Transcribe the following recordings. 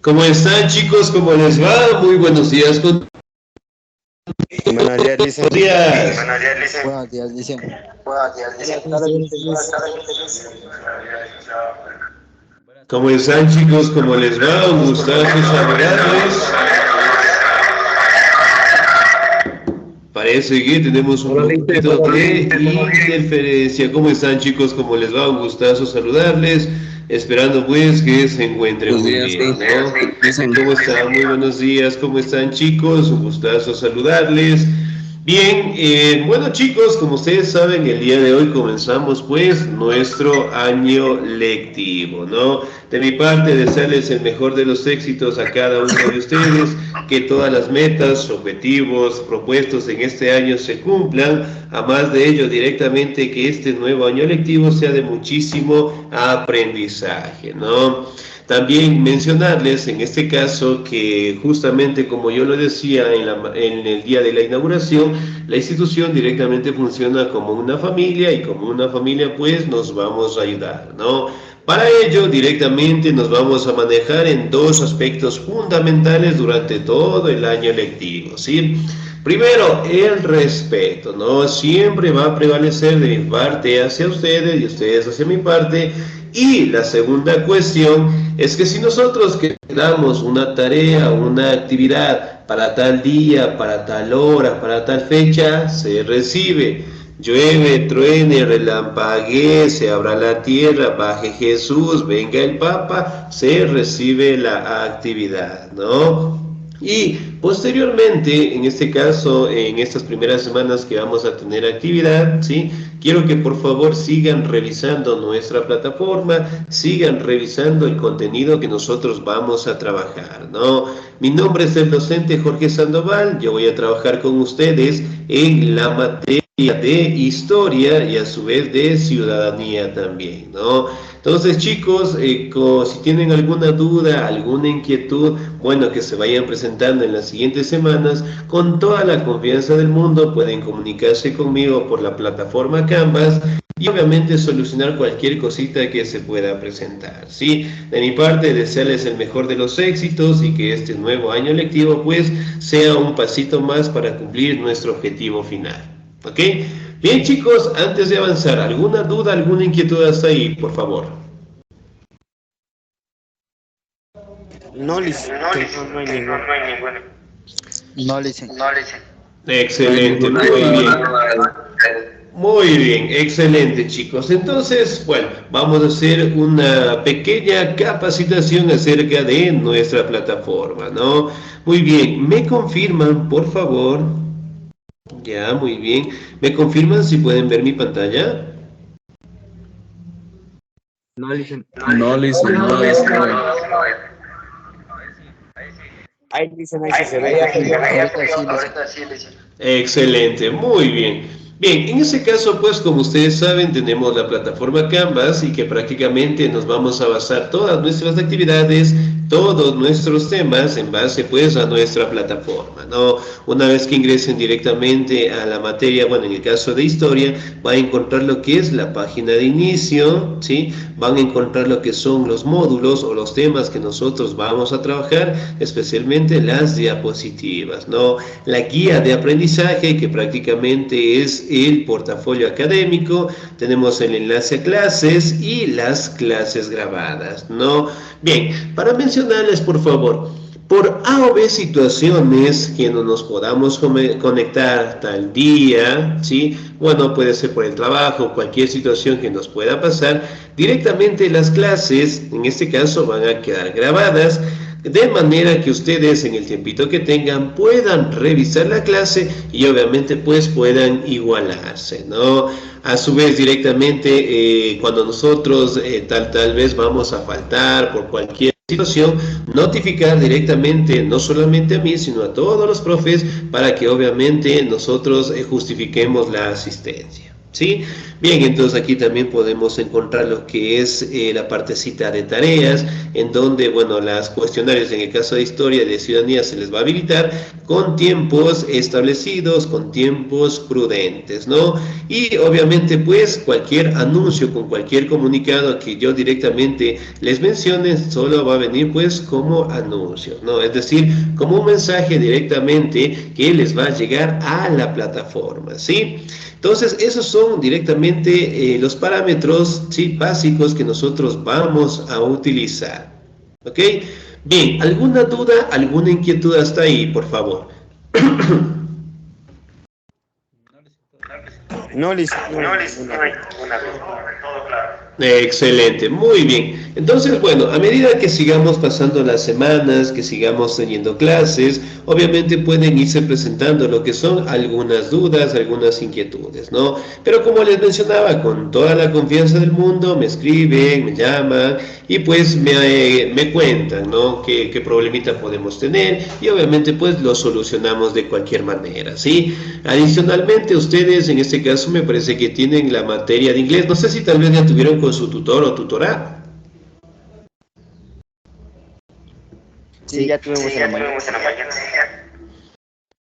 ¿Cómo están, chicos? ¿Cómo les va? Muy buenos días. Buenos días, Licen. Buenos días. Buenos días, Licen. Buenas Claro que tardes, sí, Luis. ¿Cómo están, chicos? ¿Cómo les va? Un gustazo saludarles. Parece que tenemos un Hola, Lice, poquito buenos de días. interferencia. ¿Cómo están, chicos? ¿Cómo les va? Un gustazo saludarles. Esperando pues que se encuentren Buenos muy días, bien, sí. ¿no? Dicen, ¿Cómo están? Muy buenos días. ¿Cómo están, chicos? Un gustazo saludarles. Bien, bueno, chicos, como ustedes saben, el día de hoy comenzamos pues nuestro año lectivo, ¿no? De mi parte, desearles el mejor de los éxitos a cada uno de ustedes, que todas las metas, objetivos propuestos en este año se cumplan, a más de ello directamente que este nuevo año lectivo sea de muchísimo aprendizaje, ¿no? También mencionarles en este caso que justamente como yo lo decía en el día de la inauguración, la institución directamente funciona como una familia y como una familia pues nos vamos a ayudar, ¿no? Para ello directamente nos vamos a manejar en dos aspectos fundamentales durante todo el año lectivo, ¿sí? Primero, el respeto, ¿no? Siempre va a prevalecer de mi parte hacia ustedes y ustedes hacia mi parte. Y la segunda cuestión es que si nosotros quedamos una tarea, una actividad para tal día, para tal hora, para tal fecha, se recibe. Llueve, truene, relampaguee, se abra la tierra, baje Jesús, venga el Papa, se recibe la actividad, ¿no? Y posteriormente, en este caso, en estas primeras semanas que vamos a tener actividad, ¿sí? Quiero que por favor sigan revisando nuestra plataforma, sigan revisando el contenido que nosotros vamos a trabajar, ¿no? Mi nombre es el docente Jorge Sandoval, yo voy a trabajar con ustedes en la materia de historia y a su vez de ciudadanía también, ¿no? Entonces, chicos, si tienen alguna duda, alguna inquietud, bueno, que se vayan presentando en las siguientes semanas, con toda la confianza del mundo pueden comunicarse conmigo por la plataforma Canvas y obviamente solucionar cualquier cosita que se pueda presentar, ¿sí? De mi parte, desearles el mejor de los éxitos y que este nuevo año lectivo pues sea un pasito más para cumplir nuestro objetivo final, ¿ok? Bien, chicos, antes de avanzar, ¿alguna duda, alguna inquietud hasta ahí, por favor? No, Licen, no hay ninguna. No, Licen. no hay Excelente, ninguna muy bien. duda. Muy bien, excelente, chicos. Entonces, bueno, vamos a hacer una pequeña capacitación acerca de nuestra plataforma, ¿no? Muy bien, ¿me confirman, por favor? Ya, muy bien. ¿Me confirman si pueden ver mi pantalla? No, Licen. No, Listen, no es no es. Ahí, Licen, ahí sí se veía feo. Ahorita sí, Licen. Excelente, muy bien. Bien, en ese caso, pues como ustedes saben, tenemos la plataforma Canvas y que prácticamente nos vamos a basar todas nuestras actividades, todos nuestros temas en base pues a nuestra plataforma, ¿no? Una vez que ingresen directamente a la materia, bueno, en el caso de historia, van a encontrar lo que es la página de inicio, ¿sí? Van a encontrar lo que son los módulos o los temas que nosotros vamos a trabajar, especialmente las diapositivas, ¿no? La guía de aprendizaje, que prácticamente es el portafolio académico, tenemos el enlace a clases y las clases grabadas, ¿no? Bien, para mencionarles, por favor, por A o B situaciones que no nos podamos conectar tal día, ¿sí? Bueno, puede ser por el trabajo, cualquier situación que nos pueda pasar, directamente las clases, en este caso, van a quedar grabadas, de manera que ustedes en el tiempito que tengan puedan revisar la clase y obviamente pues puedan igualarse, ¿no? A su vez directamente cuando nosotros tal vez vamos a faltar por cualquier situación, notificar directamente no solamente a mí sino a todos los profes para que obviamente nosotros justifiquemos la asistencia. ¿Sí? Bien, entonces aquí también podemos encontrar lo que es la partecita de tareas, en donde, bueno, las cuestionarios en el caso de historia y de ciudadanía se les va a habilitar con tiempos establecidos, con tiempos prudentes, ¿no? Y obviamente, pues, cualquier anuncio con cualquier comunicado que yo directamente les mencione, solo va a venir, pues, como anuncio, ¿no? Es decir, como un mensaje directamente que les va a llegar a la plataforma, ¿sí? Entonces, esos son directamente los parámetros, ¿sí?, básicos que nosotros vamos a utilizar. ¿Ok? Bien, ¿alguna duda, alguna inquietud hasta ahí, por favor? No, listo, no hay No, listo, ninguna no hay duda. ninguna duda, todo claro. Excelente, muy bien. Entonces, bueno, a medida que sigamos pasando las semanas, que sigamos teniendo clases, obviamente pueden irse presentando lo que son algunas dudas, algunas inquietudes, ¿no? Pero como les mencionaba, con toda la confianza del mundo, me escriben, me llaman y pues me cuentan, ¿no? ¿Qué problemita podemos tener? Y obviamente pues lo solucionamos de cualquier manera, ¿sí? Adicionalmente, ustedes en este caso me parece que tienen la materia de inglés. No sé si tal vez ya tuvieron con su tutor o tutora. Sí, ya Sí, tuvimos en la ya mañana. tuvimos en la mañana.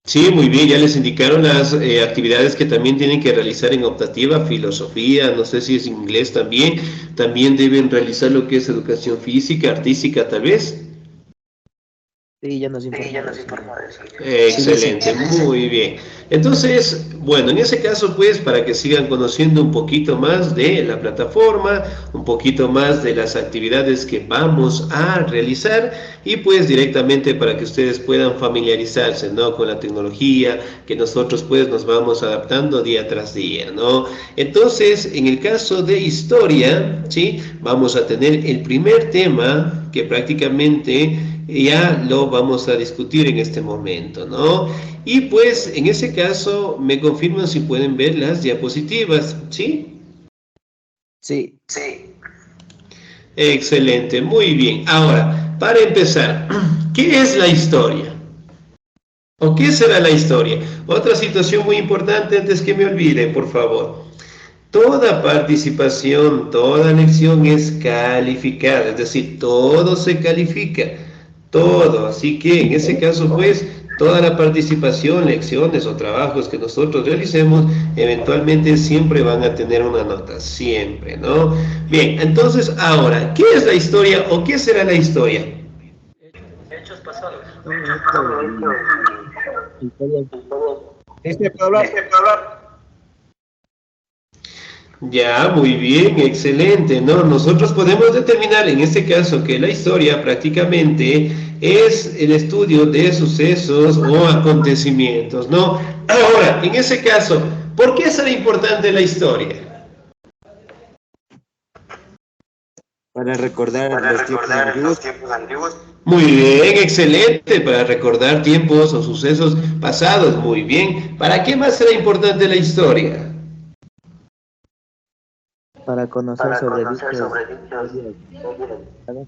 Sí, muy bien, ya les indicaron las actividades que también tienen que realizar en optativa, filosofía, no sé si es inglés también. También deben realizar lo que es educación física, artística tal vez. Sí, ya nos Sí, ya informó de nos eso. informó de eso. Excelente, muy bien. Entonces, bueno, en ese caso, pues, para que sigan conociendo un poquito más de la plataforma, un poquito más de las actividades que vamos a realizar y pues directamente para que ustedes puedan familiarizarse, ¿no?, con la tecnología, que nosotros pues nos vamos adaptando día tras día, ¿no? Entonces, en el caso de historia, ¿sí?, vamos a tener el primer tema que prácticamente ya lo vamos a discutir en este momento, ¿no? Y pues en ese caso me confirman si pueden ver las diapositivas, ¿sí? Sí, Sí. Excelente, muy bien. Ahora, para empezar, ¿qué es la historia? ¿O qué será la historia? Otra situación muy importante antes que me olvide, por favor. Toda participación, toda lección es calificada, es decir, todo se califica, todo. Así que en ese caso, pues, toda la participación, lecciones o trabajos que nosotros realicemos, eventualmente siempre van a tener una nota, siempre, ¿no? Bien, entonces ahora, ¿qué es la historia o qué será la historia? Hechos pasados. todo esto y todo. ¿Puedo hablar? Este programa. Ya, muy bien, excelente, ¿no? Nosotros podemos determinar en este caso que la historia prácticamente es el estudio de sucesos o acontecimientos, ¿no? Ahora, en ese caso, ¿por qué será importante la historia? Para recordar Para los tiempos recordar antiguos. los tiempos antiguos. Muy bien, excelente, para recordar tiempos o sucesos pasados, muy bien. ¿Para qué más será importante la historia? Para conocer Para sobre conocer dichos sobre dichos. hechos.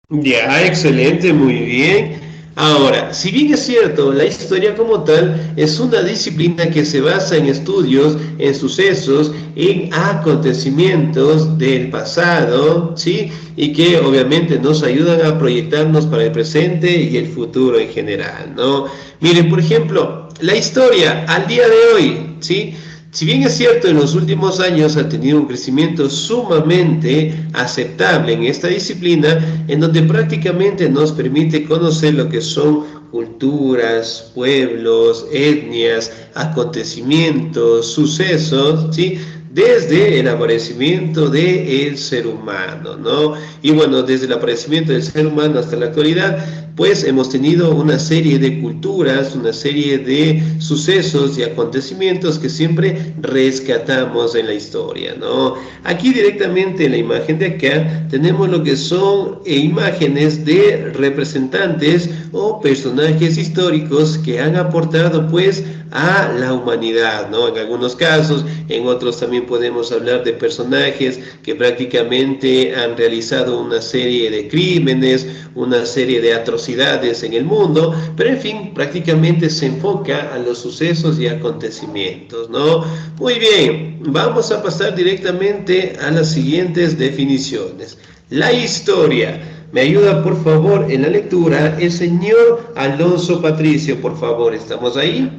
Ya, excelente, muy bien. Ahora, si bien es cierto, la historia como tal es una disciplina que se basa en estudios, en sucesos, en acontecimientos del pasado, ¿sí? Y que obviamente nos ayudan a proyectarnos para el presente y el futuro en general, ¿no? Miren, por ejemplo, la historia al día de hoy, ¿sí? Si bien es cierto, en los últimos años ha tenido un crecimiento sumamente aceptable en esta disciplina, en donde prácticamente nos permite conocer lo que son culturas, pueblos, etnias, acontecimientos, sucesos, ¿sí?, desde el aparecimiento del ser humano, ¿no? Y bueno, desde el aparecimiento del ser humano hasta la actualidad, pues hemos tenido una serie de culturas, una serie de sucesos y acontecimientos que siempre rescatamos en la historia, ¿no? Aquí directamente en la imagen de acá tenemos lo que son imágenes de representantes o personajes históricos que han aportado pues a la humanidad, ¿no? En algunos casos, en otros también podemos hablar de personajes que prácticamente han realizado una serie de crímenes, una serie de atrocidades atrocidades en el mundo, pero en fin, prácticamente se enfoca a los sucesos y acontecimientos, ¿no? Muy bien, vamos a pasar directamente a las siguientes definiciones. La historia. Me ayuda, por favor, en la lectura el señor Alonso Patricio, por favor, ¿estamos ahí?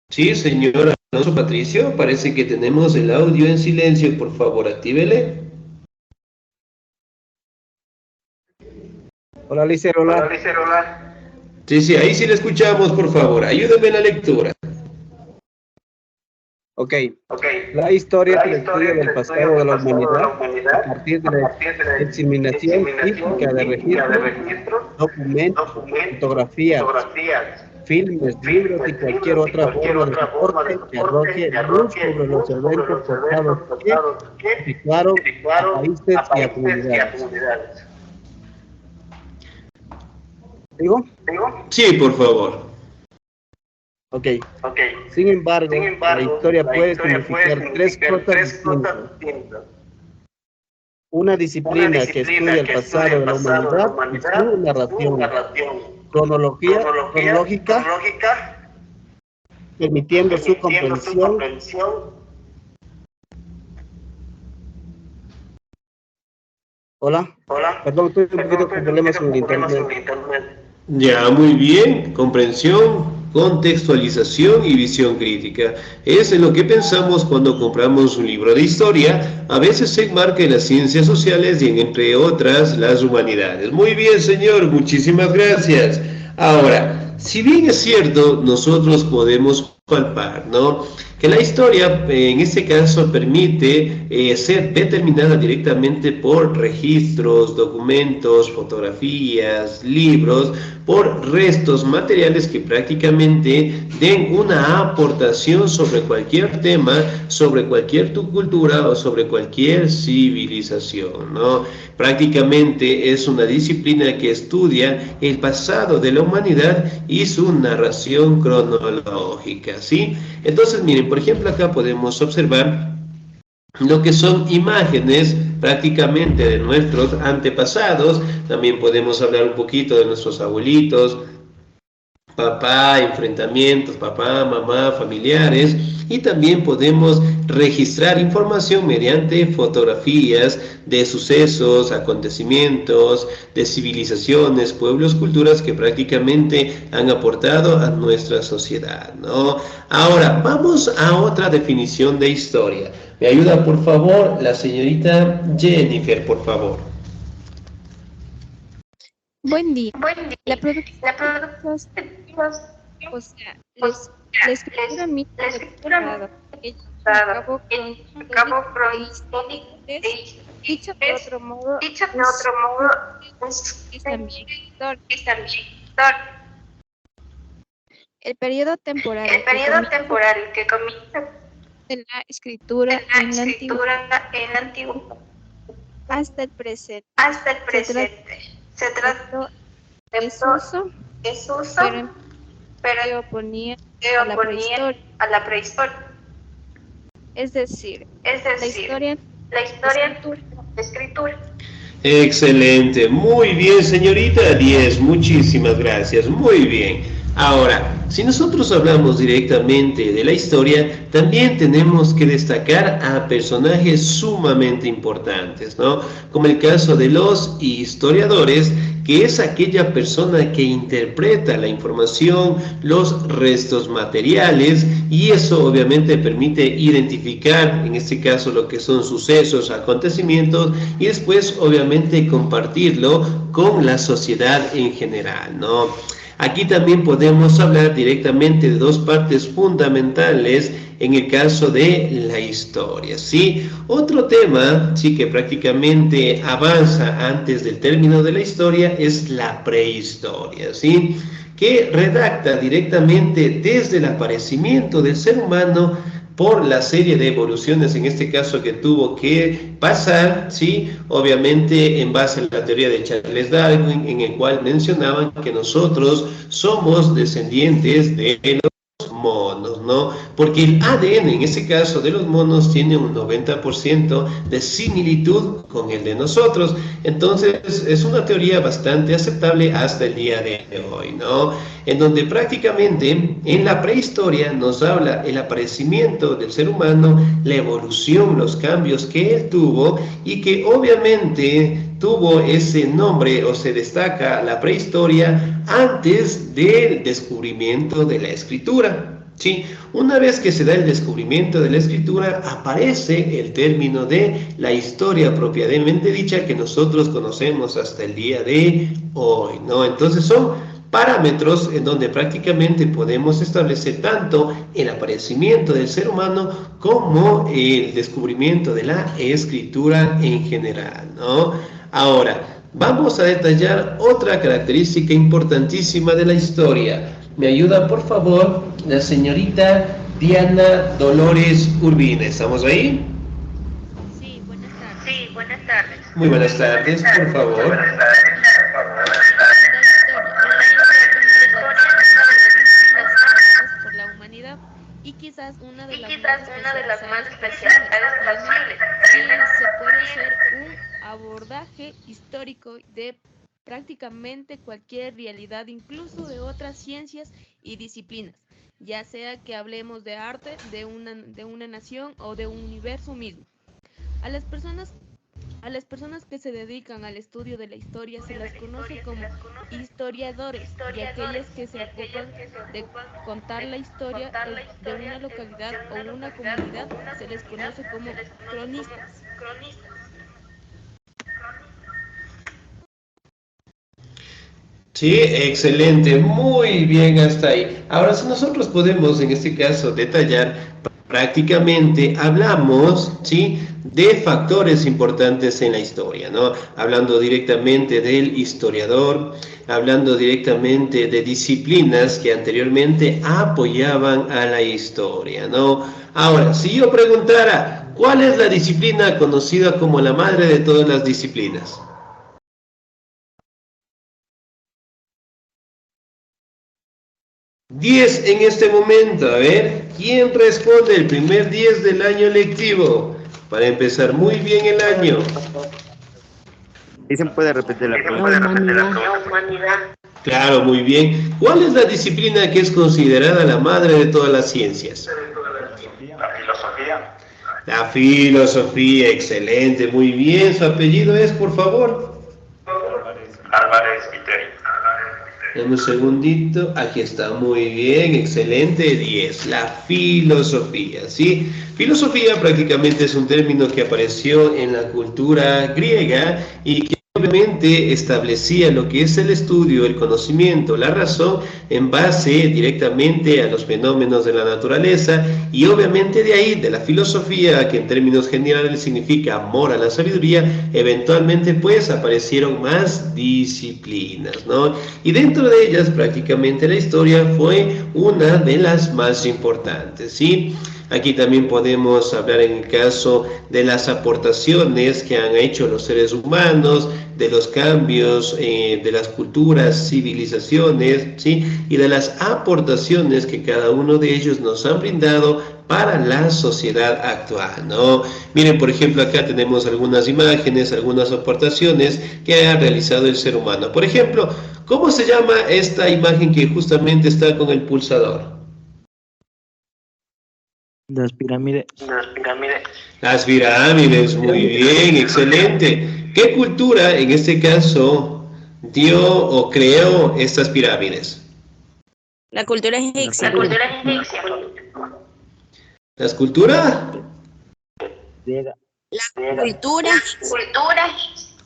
Sí, señor Alonso Patricio, parece que tenemos el audio en silencio, por favor, actívele. Hola, Licer, hola. Hola, Licer, hola. Sí, ahí sí le escuchamos, por favor, ayúdeme en la lectura. Ok. Ok. La historia La es el historia estudio es del el pasado estudio de del la pasado de la humanidad a humanidad partir de a la partir de la examinación diseminación física de física de registros, registros, documentos, documentos, fotografías, fotografías, filmes, libros y filmes, cualquier libros y otra cualquier forma de otra forma de soporte que soporte arroje que luz arroje sobre los luz sobre eventos los pasados eventos que pasados que efectuaron a efectuaron países a y a países y a comunidades. comunidades. ¿Digo? ¿Digo? Sí, por favor. Ok. Ok. Sin Sin embargo, la embargo, historia la puede historia puede significar tres significar cosas tres cosas distintas. distintas. Una Una disciplina que estudia disciplina el que estudia pasado el de la pasado de la humanidad y su humanidad y su narración narración. cronológica, Cronológica, permitiendo su permitiendo su comprensión. comprensión. Hola, Hola, perdón, tuve un perdón, poquito con tuve un problemas poquito con el con problemas internet. con el internet. Ya, muy bien, comprensión, contextualización y visión crítica. Es en lo que pensamos cuando compramos un libro de historia. A veces se enmarca en las ciencias sociales y en, entre otras, las humanidades. Muy bien, señor, muchísimas gracias. Ahora, si bien es cierto, nosotros podemos palpar, ¿no? Que la historia, en este caso, permite ser determinada directamente por registros, documentos, fotografías, libros, por restos materiales que prácticamente den una aportación sobre cualquier tema, sobre cualquier cultura o sobre cualquier civilización, ¿no? Prácticamente es una disciplina que estudia el pasado de la humanidad y su narración cronológica, ¿sí? Entonces, miren, por ejemplo, acá podemos observar lo que son imágenes prácticamente de nuestros antepasados. También podemos hablar un poquito de nuestros abuelitos, papá, enfrentamientos, papá, mamá, familiares, y también podemos registrar información mediante fotografías de sucesos, acontecimientos, de civilizaciones, pueblos, culturas que prácticamente han aportado a nuestra sociedad, ¿no? Ahora, vamos a otra definición de historia. Me ayuda, por favor, la señorita Jennifer, por favor. Buen día. Buen La día. producción La de textos, producción, o sea, o la sea, escritura misma la del escritura pasado, que lleva a dada, cabo el cronológicos cabo e cronológico historias, dicho de es otro modo, dicho de es, otro modo, es también historia. es también historia. El periodo temporal El que periodo comienza temporal que comienza de la escritura en la en la antigüedad escritura en la antigüedad hasta el presente. hasta el Se trata presente. Se de trata un de desuso, desuso, pero en pero se oponía se a la oponía prehistoria. a la prehistoria. Es decir, Es la decir, historia la de historia escritura. de escritura. Excelente, muy bien, señorita 10, muchísimas gracias, muy bien. Ahora, si nosotros hablamos directamente de la historia, también tenemos que destacar a personajes sumamente importantes, ¿no? Como el caso de los historiadores, que es aquella persona que interpreta la información, los restos materiales, y eso obviamente permite identificar, en este caso, lo que son sucesos, acontecimientos, y después obviamente compartirlo con la sociedad en general, ¿no? Aquí también podemos hablar directamente de dos partes fundamentales en el caso de la historia, ¿sí? Otro tema, sí, que prácticamente avanza antes del término de la historia es la prehistoria, ¿sí? Que redacta directamente desde el aparecimiento del ser humano por la serie de evoluciones, en este caso, que tuvo que pasar, ¿sí? Obviamente en base a la teoría de Charles Darwin, en el cual mencionaban que nosotros somos descendientes de los monos, ¿no? ¿no? Porque el ADN, en este caso de los monos, tiene un 90% de similitud con el de nosotros. Entonces, es una teoría bastante aceptable hasta el día de hoy, ¿no? En donde prácticamente en la prehistoria nos habla el aparecimiento del ser humano, la evolución, los cambios que él tuvo y que obviamente tuvo ese nombre o se destaca la prehistoria antes del descubrimiento de la escritura. ¿Sí? Una vez que se da el descubrimiento de la escritura, aparece el término de la historia propiamente dicha que nosotros conocemos hasta el día de hoy, ¿no? Entonces son parámetros en donde prácticamente podemos establecer tanto el aparecimiento del ser humano como el descubrimiento de la escritura en general, ¿no? Ahora, vamos a detallar otra característica importantísima de la historia. Me ayuda, por favor, la señorita Diana Dolores Urbina. ¿Estamos ahí? Sí, buenas tardes. Sí, buenas tardes. Muy buenas tardes, por favor. Por la humanidad y quizás una de las más especiales posibles. que se puede hacer un abordaje histórico de prácticamente cualquier realidad, incluso de otras ciencias y disciplinas, ya sea que hablemos de arte, de una nación o de un universo mismo. A las personas A las personas que se dedican al estudio de la historia se las conoce como historiadores, y aquellas que se ocupan de contar la historia de una localidad o una comunidad se les conoce como cronistas. Sí, excelente, muy bien hasta ahí. Ahora, si nosotros podemos en este caso detallar, prácticamente hablamos, ¿sí?, de factores importantes en la historia, ¿no? Hablando directamente del historiador, hablando directamente de disciplinas que anteriormente apoyaban a la historia, ¿no? Ahora, si yo preguntara, ¿cuál es la disciplina conocida como la madre de todas las disciplinas? 10 en este momento. A ver, ¿quién responde el primer 10 del año lectivo? Para empezar muy bien el año. ¿Y se puede repetir la La pregunta? humanidad. Claro, muy bien. ¿Cuál es la disciplina que es considerada la madre de todas las ciencias? La filosofía. La filosofía, excelente, muy bien. ¿Su apellido es, por favor? Álvarez Viteri. Dame un segundito, aquí está, muy bien, excelente, 10, la filosofía, ¿sí? Filosofía prácticamente es un término que apareció en la cultura griega y que obviamente establecía lo que es el estudio, el conocimiento, la razón en base directamente a los fenómenos de la naturaleza y obviamente de ahí, de la filosofía, que en términos generales significa amor a la sabiduría, eventualmente pues aparecieron más disciplinas, ¿no? Y dentro de ellas prácticamente la historia fue una de las más importantes, ¿sí? Aquí también podemos hablar en el caso de las aportaciones que han hecho los seres humanos, de los cambios de las culturas, civilizaciones, ¿sí? Y de las aportaciones que cada uno de ellos nos han brindado para la sociedad actual, ¿no? Miren, por ejemplo, acá tenemos algunas imágenes, algunas aportaciones que ha realizado el ser humano. Por ejemplo, ¿cómo se llama esta imagen que justamente está con el pulsador? Las pirámides. Las pirámides, muy bien, excelente. ¿Qué cultura en este caso dio o creó estas pirámides? La cultura egipcia. ¿Las culturas? Griega. La cultura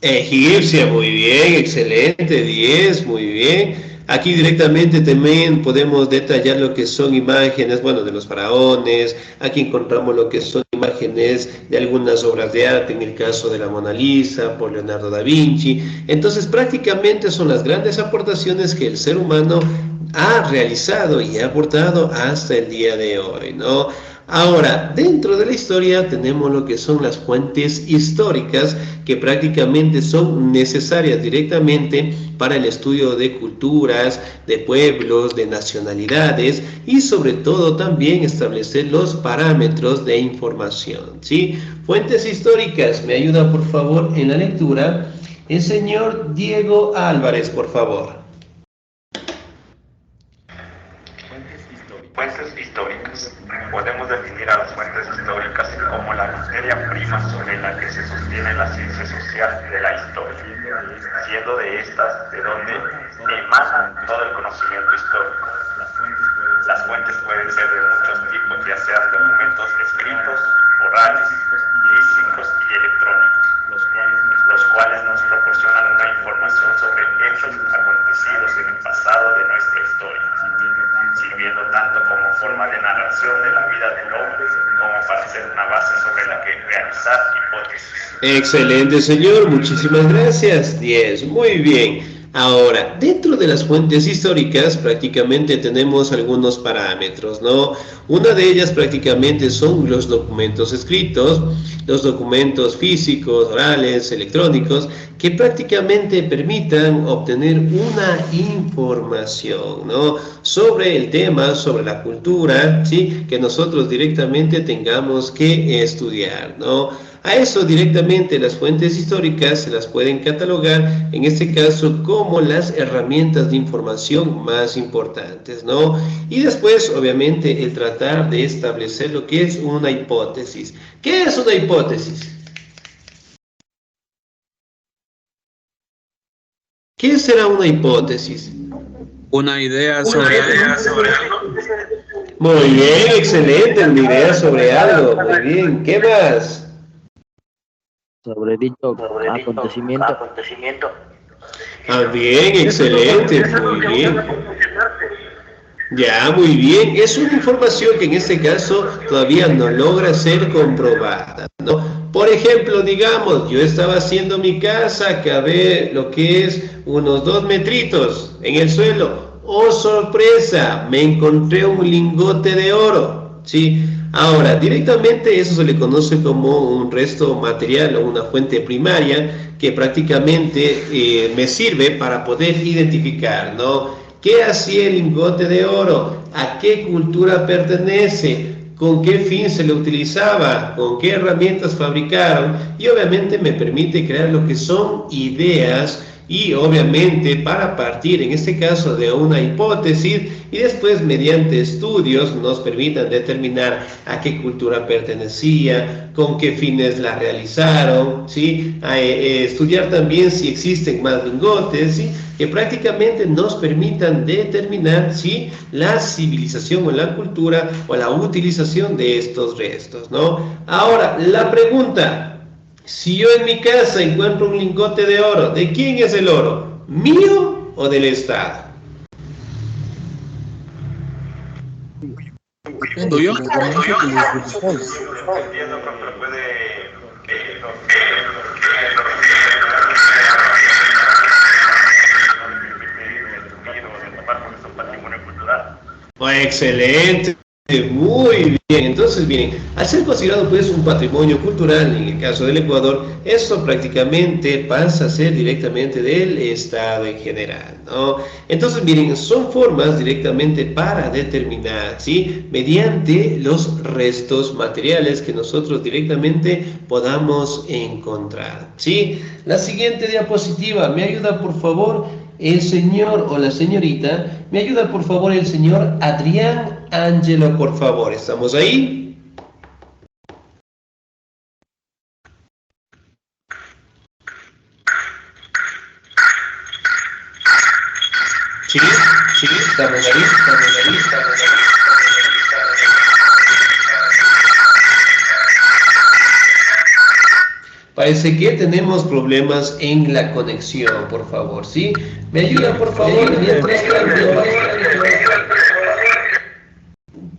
Egipcia, muy bien, excelente, 10, muy bien. Aquí directamente también podemos detallar lo que son imágenes, bueno, de los faraones. Aquí encontramos lo que son imágenes de algunas obras de arte, en el caso de la Mona Lisa, por Leonardo da Vinci. Entonces, prácticamente son las grandes aportaciones que el ser humano ha realizado y ha aportado hasta el día de hoy, ¿no? Ahora, dentro de la historia tenemos lo que son las fuentes históricas que prácticamente son necesarias directamente para el estudio de culturas, de pueblos, de nacionalidades y sobre todo también establecer los parámetros de información, ¿sí? Fuentes históricas, me ayuda por favor en la lectura el señor Diego Álvarez, por favor. Fuentes históricas. Podemos definir a las fuentes históricas como la materia prima sobre la que se sostiene la ciencia social de la historia, siendo de estas de donde emana todo el conocimiento histórico. Las fuentes pueden ser de muchos tipos, ya sean documentos escritos, orales, físicos y electrónicos, los cuales nos proporcionan una información sobre hechos acontecidos en el pasado de nuestra historia, sirviendo tanto como forma de narración de la vida del hombre como para ser una base sobre la que realizar hipótesis. Excelente, señor, muchísimas gracias. 10, muy bien. Ahora, dentro de las fuentes históricas prácticamente tenemos algunos parámetros, ¿no? Una de ellas prácticamente son los documentos escritos, los documentos físicos, orales, electrónicos, que prácticamente permitan obtener una información, ¿no? Sobre el tema, sobre la cultura, ¿sí? Que nosotros directamente tengamos que estudiar, ¿no? A eso directamente las fuentes históricas se las pueden catalogar, en este caso, como las herramientas de información más importantes, ¿no? Y después, obviamente, el tratar de establecer lo que es una hipótesis. ¿Qué es una hipótesis? ¿Qué será una hipótesis? Una idea sobre algo. Muy bien, excelente, una idea sobre algo, muy bien. ¿Qué más? Sobre dicho acontecimiento. Ah, bien, excelente, muy bien. Ya, muy bien. Es una información que en este caso todavía no logra ser comprobada, ¿no? Por ejemplo, digamos, yo estaba haciendo mi casa, cavé lo que es unos 2 metritos en el suelo. ¡Oh, sorpresa! Me encontré un lingote de oro, ¿sí? Ahora, directamente eso se le conoce como un resto material o una fuente primaria que prácticamente me sirve para poder identificar, ¿no? ¿Qué hacía el lingote de oro? ¿A qué cultura pertenece? ¿Con qué fin se le utilizaba? ¿Con qué herramientas fabricaron? Y obviamente me permite crear lo que son ideas y obviamente para partir en este caso de una hipótesis y después mediante estudios nos permitan determinar a qué cultura pertenecía, con qué fines la realizaron, ¿sí? Estudiar también si existen más lingotes, ¿sí? Que prácticamente nos permitan determinar si la civilización o la cultura o la utilización de estos restos, ¿no? Ahora, la pregunta: si yo en mi casa encuentro un lingote de oro, ¿de quién es el oro? ¿Mío o del Estado? ¿Tuyo? Entiendo que puede patrimonio cultural. Oh, excelente, muy bien. Entonces, bien, al ser considerado pues un patrimonio cultural, en el caso del Ecuador, esto prácticamente pasa a ser directamente del Estado en general, ¿no? Entonces, miren, son formas directamente para determinar, ¿sí? Mediante los restos materiales que nosotros directamente podamos encontrar, ¿sí? La siguiente diapositiva, ¿me ayuda por favor el señor o la señorita? ¿Me ayuda por favor el señor Adrián Ángelo, por favor? ¿Estamos ahí? Sí, sí, estamos ahí, estamos ahí, estamos ahí. Parece que tenemos problemas en la conexión, por favor, ¿sí? ¿Me ayuda, por favor?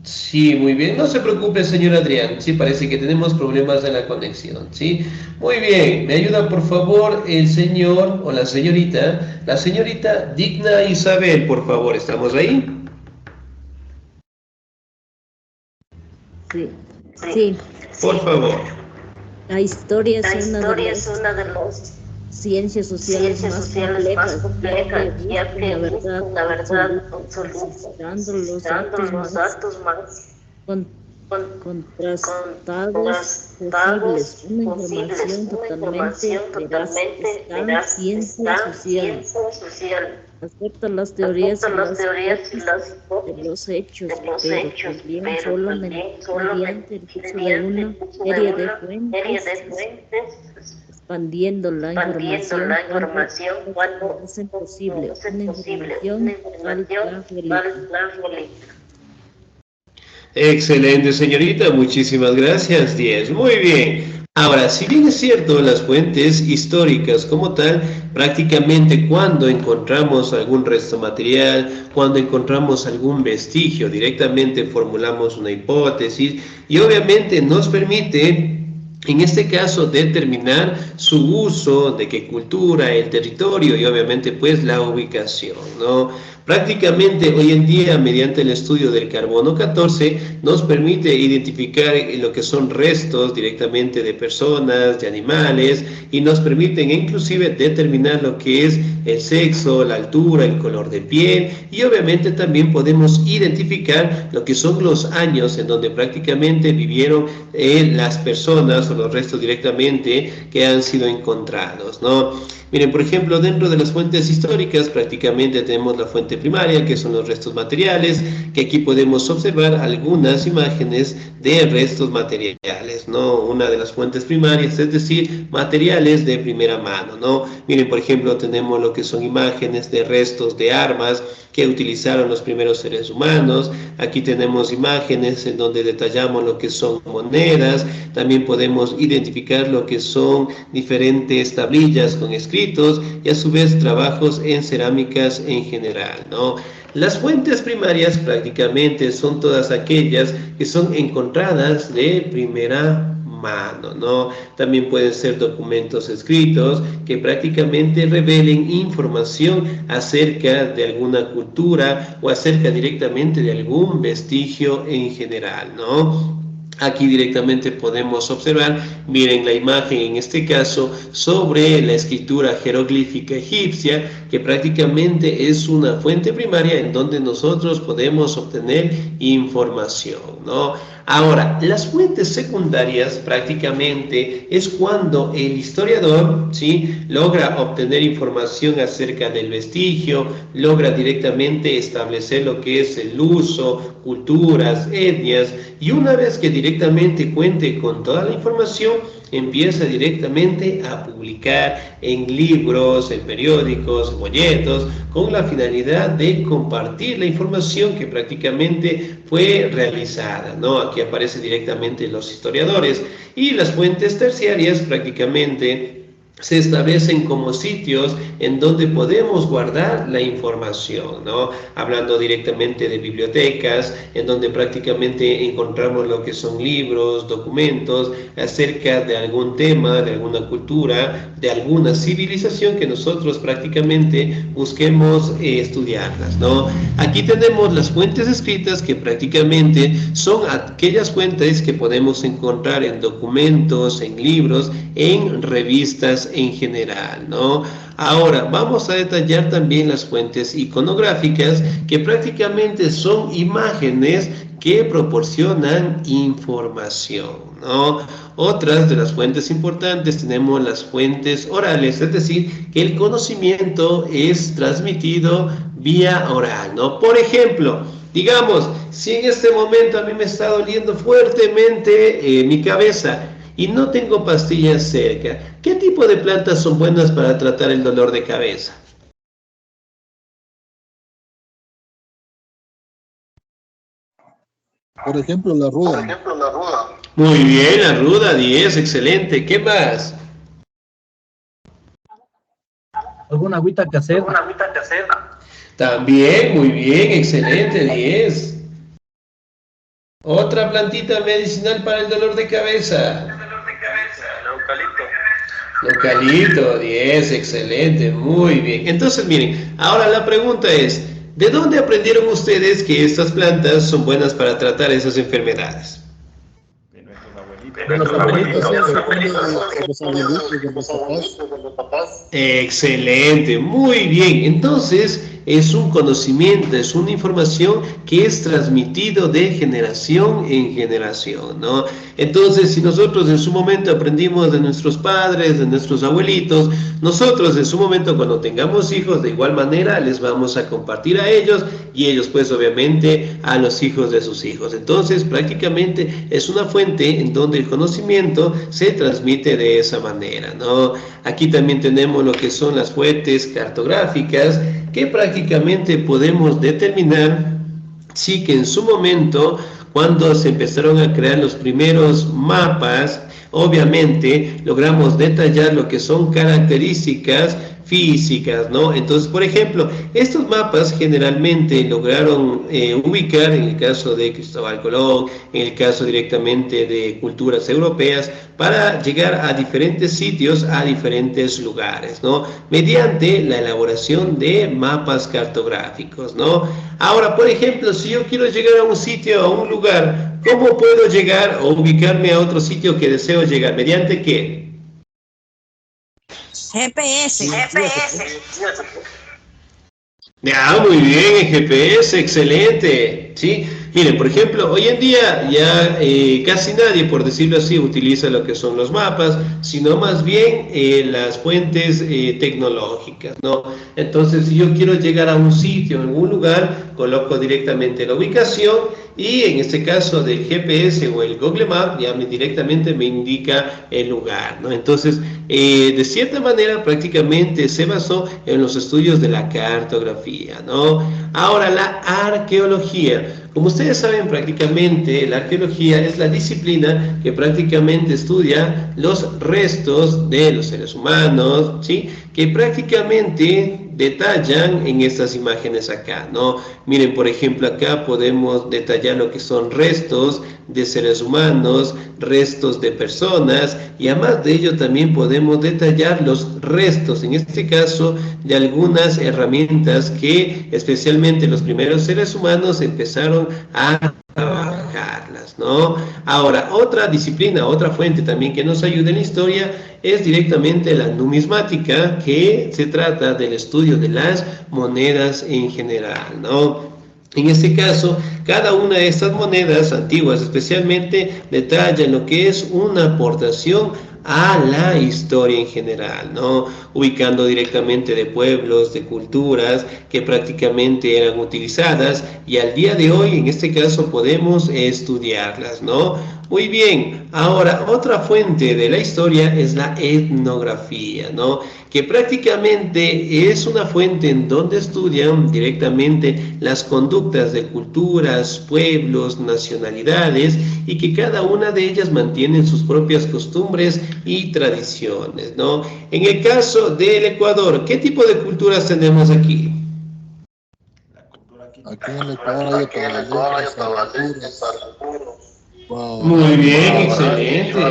Sí, muy bien. No se preocupe, señor Adrián. Sí, parece que tenemos problemas en la conexión, ¿sí? Muy bien. ¿Me ayuda, por favor, el señor o la señorita Digna Isabel, por favor? ¿Estamos ahí? Sí. Sí. Por favor. La historia La es una historia de es las una de las ciencias sociales ciencias más sociales más complejas, complejas, ya ya que que buscan buscan la la verdad verdad absoluta, absoluta, necesitando necesitando los datos más con- con- contrastados posibles. contrastados Una posibles, información una información totalmente veraz totalmente está en veraz ciencias está en sociales. ciencia social. Acepta las teorías Acepta y las las teorías y las hipótesis de hipótesis los hechos, de los pero hechos, también pero solo también solo mediante el uso de mediante una el uso de serie de una serie fuentes, de fuentes, expandiendo la expandiendo información la cuando información no cuando hacen no posible hace una posible una información información falsa realista. realista. Excelente, señorita, muchísimas gracias, 10. Muy bien. Ahora, si bien es cierto, las fuentes históricas como tal, prácticamente cuando encontramos algún resto material, cuando encontramos algún vestigio, directamente formulamos una hipótesis y obviamente nos permite en este caso determinar su uso, de qué cultura, el territorio y obviamente pues la ubicación, ¿no? Prácticamente hoy en día, mediante el estudio del carbono 14, nos permite identificar lo que son restos directamente de personas, de animales, y nos permiten inclusive determinar lo que es el sexo, la altura, el color de piel, y obviamente también podemos identificar lo que son los años en donde prácticamente vivieron las personas o los restos directamente que han sido encontrados, ¿no? Miren, por ejemplo, dentro de las fuentes históricas prácticamente tenemos la fuente primaria, que son los restos materiales, que aquí podemos observar algunas imágenes de restos materiales, ¿no? Una de las fuentes primarias, es decir, materiales de primera mano, ¿no? Miren, por ejemplo, tenemos lo que son imágenes de restos de armas que utilizaron los primeros seres humanos. Aquí tenemos imágenes en donde detallamos lo que son monedas, también podemos identificar lo que son diferentes tablillas con escritos y a su vez trabajos en cerámicas en general, ¿no? Las fuentes primarias prácticamente son todas aquellas que son encontradas de primera mano, ¿no? También pueden ser documentos escritos que prácticamente revelen información acerca de alguna cultura o acerca directamente de algún vestigio en general, ¿no? Aquí directamente podemos observar, miren la imagen en este caso, sobre la escritura jeroglífica egipcia, que prácticamente es una fuente primaria en donde nosotros podemos obtener información, ¿no? Ahora, las fuentes secundarias prácticamente es cuando el historiador, ¿sí?, logra obtener información acerca del vestigio, logra directamente establecer lo que es el uso, culturas, etnias, y una vez que directamente cuente con toda la información, empieza directamente a publicar en libros, en periódicos, folletos, con la finalidad de compartir la información que prácticamente fue realizada, ¿no? Aquí aparece directamente los historiadores, y las fuentes terciarias prácticamente se establecen como sitios en donde podemos guardar la información, ¿no? Hablando directamente de bibliotecas, en donde prácticamente encontramos lo que son libros, documentos acerca de algún tema, de alguna cultura, de alguna civilización que nosotros prácticamente busquemos estudiarlas, ¿no? Aquí tenemos las fuentes escritas, que prácticamente son aquellas fuentes que podemos encontrar en documentos, en libros, en revistas en general, ¿no? Ahora, vamos a detallar también las fuentes iconográficas, que prácticamente son imágenes que proporcionan información, ¿no? Otras de las fuentes importantes tenemos las fuentes orales, es decir, que el conocimiento es transmitido vía oral, ¿no? Por ejemplo, digamos, si en este momento a mí me está doliendo fuertemente mi cabeza y no tengo pastillas cerca, ¿qué tipo de plantas son buenas para tratar el dolor de cabeza? Por ejemplo, la ruda. Muy bien, la ruda, 10, excelente. ¿Qué más? ¿Alguna agüita casera? También, muy bien, excelente, 10. Otra plantita medicinal para el dolor de cabeza. Eucalipto, 10, excelente, muy bien. Entonces, miren, ahora la pregunta es, ¿de dónde aprendieron ustedes que estas plantas son buenas para tratar esas enfermedades? De nuestros abuelitos. De los abuelitos, sí, abuelitos. depende de los abuelitos, de los papás. Excelente, muy bien. Entonces, es un conocimiento, es una información que es transmitido de generación en generación, ¿no? Entonces, si nosotros en su momento aprendimos de nuestros padres, de nuestros abuelitos, nosotros en su momento cuando tengamos hijos, de igual manera les vamos a compartir a ellos y ellos pues obviamente a los hijos de sus hijos. Entonces, prácticamente es una fuente en donde el conocimiento se transmite de esa manera, ¿no? Aquí también tenemos lo que son las fuentes cartográficas que prácticamente podemos determinar sí que en su momento, cuando se empezaron a crear los primeros mapas, obviamente logramos detallar lo que son características físicas, ¿no? Entonces, por ejemplo, estos mapas generalmente lograron ubicar, en el caso de Cristóbal Colón, en el caso directamente de culturas europeas, para llegar a diferentes sitios, a diferentes lugares, ¿no? Mediante la elaboración de mapas cartográficos, ¿no? Ahora, por ejemplo, si yo quiero llegar a un sitio, a un lugar, ¿cómo puedo llegar o ubicarme a otro sitio que deseo llegar? ¿Mediante qué? GPS. Ya, muy bien, el GPS, excelente, ¿sí? Miren, por ejemplo, hoy en día ya casi nadie, por decirlo así, utiliza lo que son los mapas, sino más bien las fuentes tecnológicas, ¿no? Entonces, si yo quiero llegar a un sitio, en un lugar, coloco directamente la ubicación y en este caso del GPS o el Google Maps, ya directamente me indica el lugar, ¿no? Entonces, de cierta manera, prácticamente se basó en los estudios de la cartografía, ¿no? Ahora, la arqueología. Como ustedes saben, prácticamente la arqueología es la disciplina que prácticamente estudia los restos de los seres humanos, ¿sí? Que prácticamente detallan en estas imágenes acá, ¿no? Miren, por ejemplo, acá podemos detallar lo que son restos de seres humanos, restos de personas y además de ello también podemos detallar los restos, en este caso, de algunas herramientas que especialmente los primeros seres humanos empezaron a trabajarlas, ¿no? Ahora, otra disciplina, otra fuente también que nos ayuda en la historia es directamente la numismática, que se trata del estudio de las monedas en general, ¿no? En este caso, cada una de estas monedas antiguas especialmente detalla lo que es una aportación a la historia en general, ¿no? Ubicando directamente de pueblos, de culturas que prácticamente eran utilizadas y al día de hoy, en este caso, podemos estudiarlas, ¿no? Muy bien, ahora otra fuente de la historia es la etnografía, ¿no? Que prácticamente es una fuente en donde estudian directamente las conductas de culturas, pueblos, nacionalidades y que cada una de ellas mantienen sus propias costumbres y tradiciones, ¿no? En el caso del Ecuador, ¿qué tipo de culturas tenemos aquí? Aquí en el Ecuador hay cabaleros, wow, Muy bien, excelente.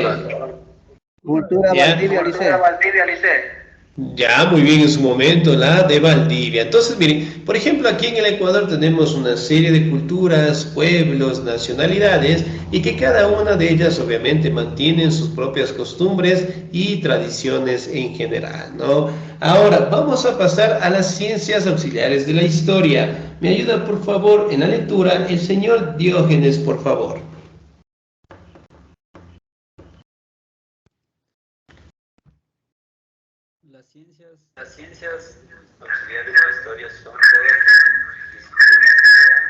Cultura Ya. Valdivia, Liceo. Ya, muy bien en su momento, la de Valdivia. Entonces, miren, por ejemplo, aquí en el Ecuador tenemos una serie de culturas, pueblos, nacionalidades, y que cada una de ellas obviamente mantienen sus propias costumbres y tradiciones en general, ¿no? Ahora, vamos a pasar a las ciencias auxiliares de la historia. Me ayuda, por favor, en la lectura el señor Diógenes, por favor. Las ciencias auxiliares de la historia son todas las disciplinas que han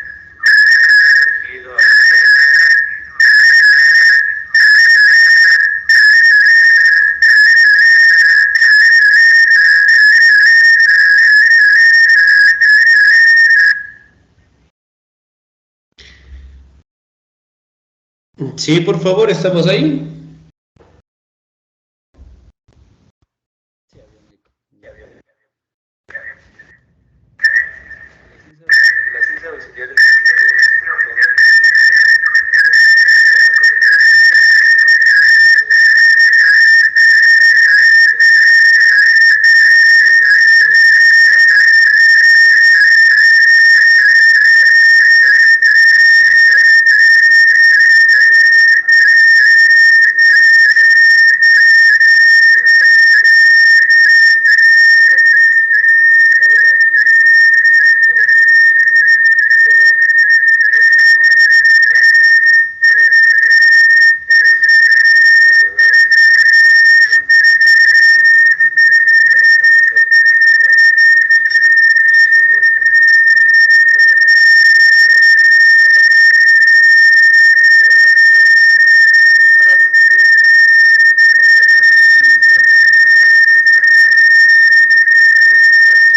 surgido a Sí, por favor, estamos ahí. las ciencias auxiliares de la historia son todas las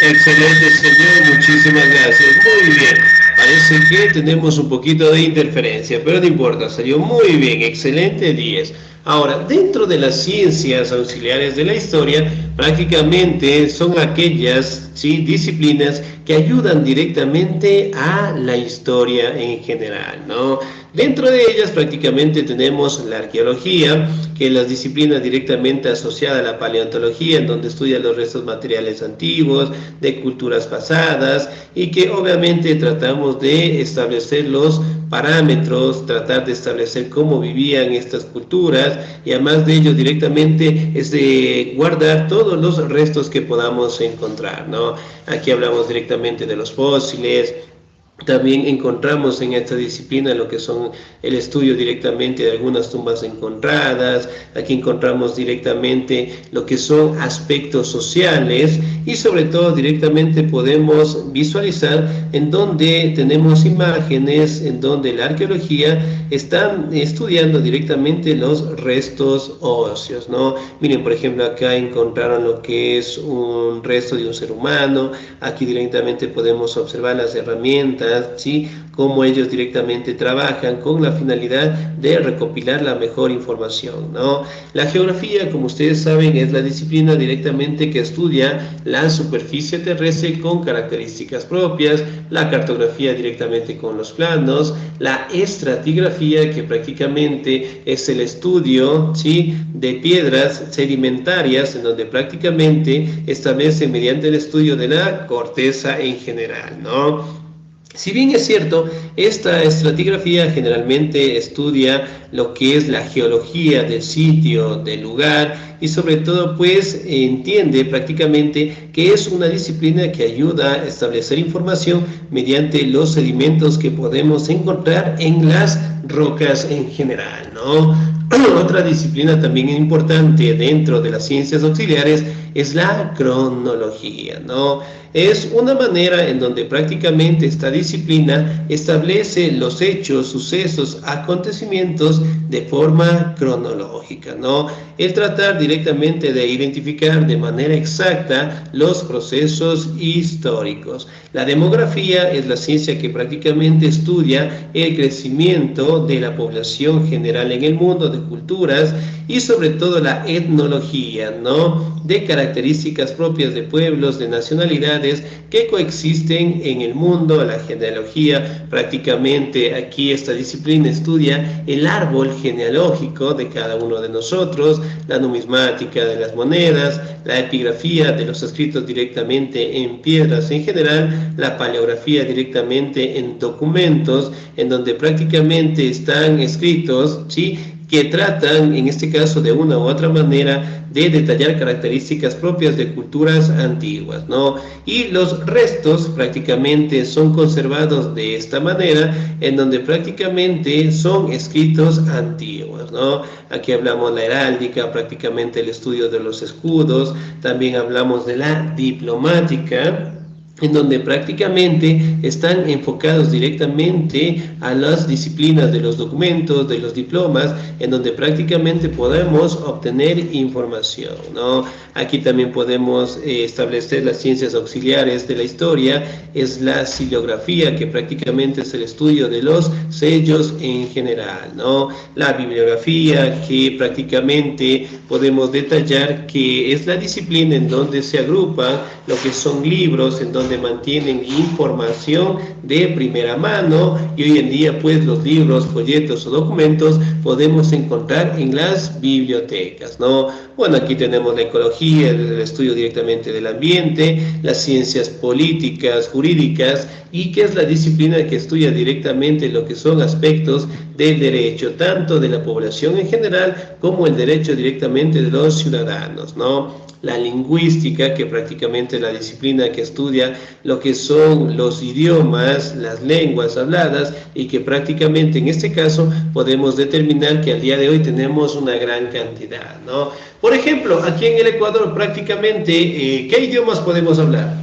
Excelente, señor, muchísimas gracias. Muy bien, parece que tenemos un poquito de interferencia, pero no importa, salió muy bien, excelente 10. Ahora, dentro de las ciencias auxiliares de la historia, prácticamente son aquellas, ¿sí?, disciplinas que ayudan directamente a la historia en general, ¿no? Dentro de ellas prácticamente tenemos la arqueología, que es la disciplina directamente asociada a la paleontología, en donde estudia los restos materiales antiguos, de culturas pasadas, y que obviamente tratamos de establecer los parámetros, tratar de establecer cómo vivían estas culturas, y además de ello directamente es de guardar todos los restos que podamos encontrar, ¿no? Aquí hablamos directamente de los fósiles. También encontramos en esta disciplina lo que son el estudio directamente de algunas tumbas encontradas. Aquí encontramos directamente lo que son aspectos sociales, y sobre todo directamente podemos visualizar en donde tenemos imágenes, en donde la arqueología está estudiando directamente los restos óseos, ¿no? Miren, por ejemplo, acá encontraron lo que es un resto de un ser humano. Aquí directamente podemos observar las herramientas, ¿sí?, cómo ellos directamente trabajan con la finalidad de recopilar la mejor información, ¿no? La geografía, como ustedes saben, es la disciplina directamente que estudia la superficie terrestre con características propias, la cartografía directamente con los planos, la estratigrafía, que prácticamente es el estudio, ¿sí?, de piedras sedimentarias, en donde prácticamente establece mediante el estudio de la corteza en general, ¿no? Si bien es cierto, esta estratigrafía generalmente estudia lo que es la geología del sitio, del lugar, y sobre todo pues entiende prácticamente que es una disciplina que ayuda a establecer información mediante los sedimentos que podemos encontrar en las rocas en general, ¿no? Otra disciplina también importante dentro de las ciencias auxiliares es la cronología, ¿no? Es una manera en donde prácticamente esta disciplina establece los hechos, sucesos, acontecimientos de forma cronológica, ¿no? El tratar directamente de identificar de manera exacta los procesos históricos. La demografía es la ciencia que prácticamente estudia el crecimiento de la población general en el mundo, de culturas, y sobre todo la etnología, ¿no?, de características propias de pueblos, de nacionalidades que coexisten en el mundo. La genealogía, prácticamente aquí esta disciplina estudia el árbol genealógico de cada uno de nosotros, la numismática de las monedas, la epigrafía de los escritos directamente en piedras en general, la paleografía directamente en documentos, en donde prácticamente están escritos, ¿sí?, que tratan, en este caso, de una u otra manera, de detallar características propias de culturas antiguas, ¿no? Y los restos prácticamente son conservados de esta manera, en donde prácticamente son escritos antiguos, ¿no? Aquí hablamos de la heráldica, prácticamente el estudio de los escudos. También hablamos de la diplomática, en donde prácticamente están enfocados directamente a las disciplinas de los documentos, de los diplomas, en donde prácticamente podemos obtener información, ¿no? Aquí también podemos establecer las ciencias auxiliares de la historia, es la xilografía, que prácticamente es el estudio de los sellos en general, ¿no? La bibliografía, que prácticamente podemos detallar que es la disciplina en donde se agrupan lo que son libros, en donde mantienen información de primera mano, y hoy en día pues los libros, folletos o documentos podemos encontrar en las bibliotecas, ¿no? Bueno, aquí tenemos la ecología, el estudio directamente del ambiente, las ciencias políticas, jurídicas, y que es la disciplina que estudia directamente lo que son aspectos del derecho, tanto de la población en general como el derecho directamente de los ciudadanos, ¿no? La lingüística, que prácticamente es la disciplina que estudia lo que son los idiomas, las lenguas habladas, y que prácticamente en este caso podemos determinar que al día de hoy tenemos una gran cantidad, ¿no? Por ejemplo, aquí en el Ecuador prácticamente, ¿qué idiomas podemos hablar?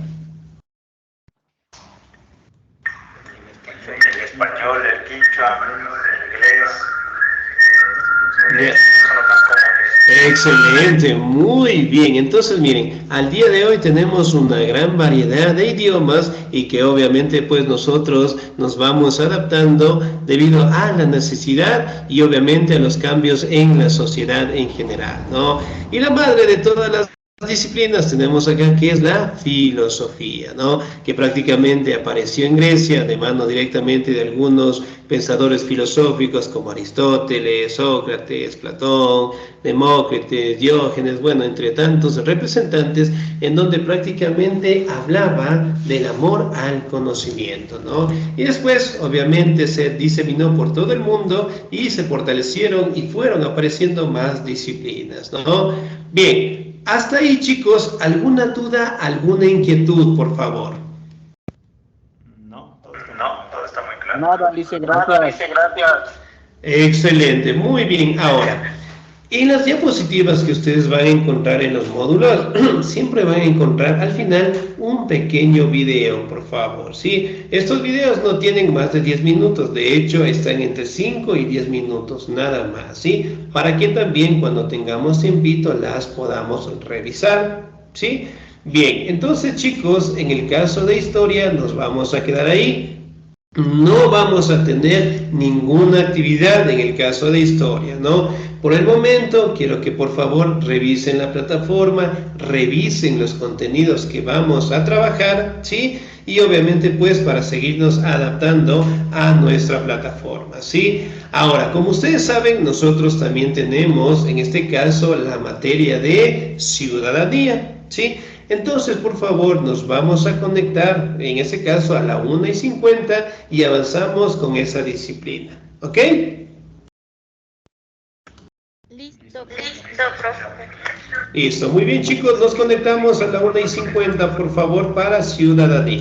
El español, el quichua, el inglés, Bien. son los más comunes. Excelente, muy bien. Entonces, miren, al día de hoy tenemos una gran variedad de idiomas y que obviamente pues nosotros nos vamos adaptando debido a la necesidad y obviamente a los cambios en la sociedad en general, ¿no? Y la madre de todas las disciplinas tenemos acá que es la filosofía, ¿no? Que prácticamente apareció en Grecia de mano directamente de algunos pensadores filosóficos como Aristóteles, Sócrates, Platón, Demócrito, Diógenes, bueno, entre tantos representantes, en donde prácticamente hablaba del amor al conocimiento, ¿no? Y después, obviamente, se diseminó por todo el mundo y se fortalecieron y fueron apareciendo más disciplinas, ¿no? Bien. Hasta ahí, chicos, ¿alguna duda, alguna inquietud, por favor? No, todo está muy claro. Nada, dice gracias. Excelente, muy bien. Ahora, en las diapositivas que ustedes van a encontrar en los módulos, siempre van a encontrar al final un pequeño video, por favor, ¿sí? Estos videos no tienen más de 10 minutos, de hecho están entre 5 y 10 minutos, nada más, ¿sí? Para que también cuando tengamos tiempito las podamos revisar, ¿sí? Bien, entonces chicos, en el caso de historia nos vamos a quedar ahí. No vamos a tener ninguna actividad en el caso de historia, ¿no? Por el momento, quiero que por favor revisen la plataforma, revisen los contenidos que vamos a trabajar, ¿sí? Y obviamente, pues, para seguirnos adaptando a nuestra plataforma, ¿sí? Ahora, como ustedes saben, nosotros también tenemos, en este caso, la materia de ciudadanía, ¿sí? Entonces, por favor, nos vamos a conectar, en ese caso, a la 1:50 y avanzamos con esa disciplina. ¿Ok? Listo, profe. Listo. Muy bien, chicos. Nos conectamos a la 1:50, por favor, para ciudadanía.